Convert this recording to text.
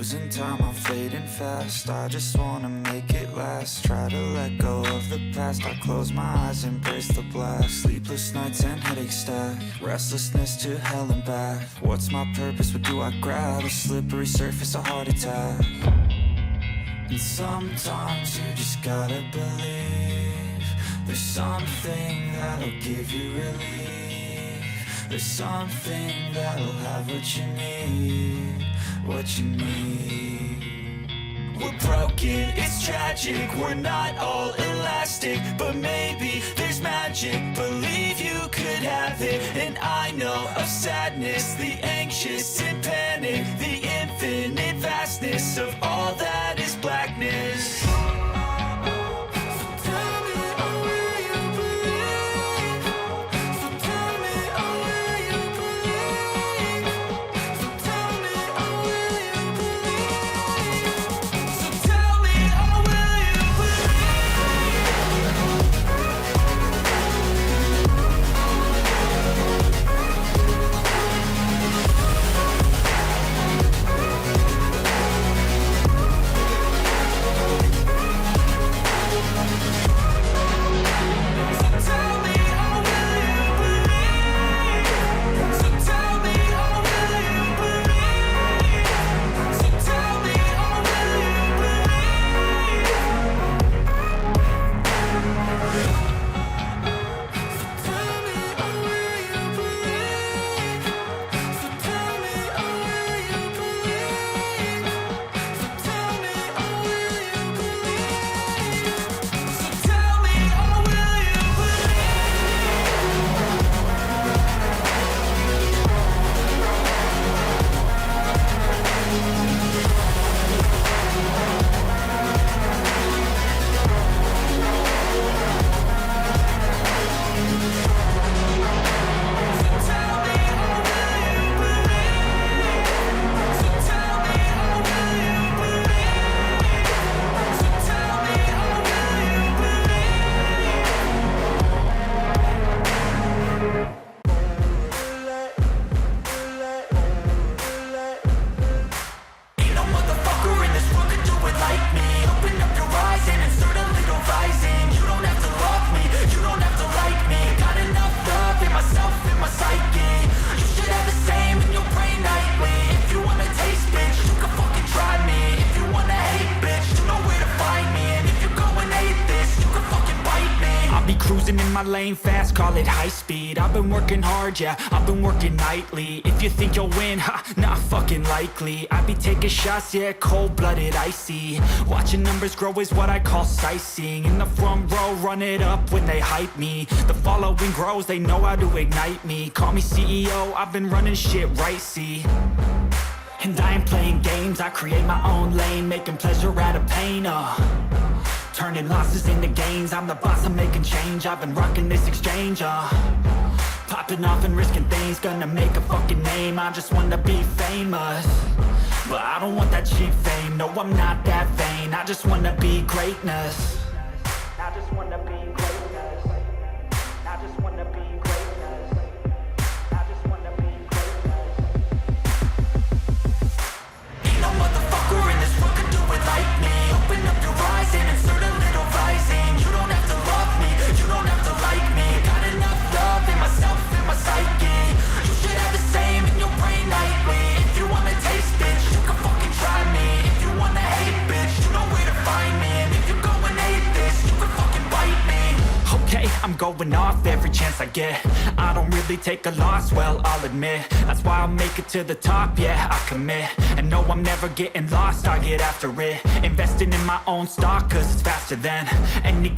Losing time, I'm fading fast. I just wanna make it last. Try to let go of the past. I close my eyes, embrace the blast. Sleepless nights and headaches stack. Restlessness to hell and back. What's my purpose? What do I grab? A slippery surface, a heart attack. And sometimes you just gotta believe there's something that'll give you relief. There's something that'll have what you need, what you need. We're broken, it's tragic, we're not all elastic, but maybe there's magic. Believe you could have it, and I know of sadness, the anxious and panic, the infinite vastness of all that is blackness. Cruising in my lane fast, call it high speed. I've been working hard, yeah, I've been working nightly. If you think you'll win, ha, not fucking likely. I be taking shots, yeah, cold-blooded, icy. Watching numbers grow is what I call sightseeing. In the front row, run it up when they hype me. The following grows, they know how to ignite me. Call me CEO, I've been running shit right, see. And I ain't playing games, I create my own lane, making pleasure out of pain, turning losses into gains, I'm the boss, I'm making change. I've been rocking this exchange, popping off and risking things, gonna make a fucking name. I just wanna be famous, but I don't want that cheap fame. No, I'm not that vain, I just wanna be greatness. I just wanna be greatness. I just wanna be greatness. I just wanna be greatness. Ain't no motherfucker in this world can do it like me. Open up your eyes and insert a little rising. You don't have to love me, you don't have to like me. Got enough love in myself, in my psyche. You should have the same in your brain nightly. If you wanna taste, bitch, you can fucking try me. If you wanna hate, bitch, you know where to find me. And if you're going hate this, you can fucking bite me. Okay, I'm going off every chance I get. I don't really take a loss, well, I'll admit. That's why I'll make it to the top, yeah, I commit. And no, I'm never getting lost, I get after it. Investing in my own stock, cause it's faster than any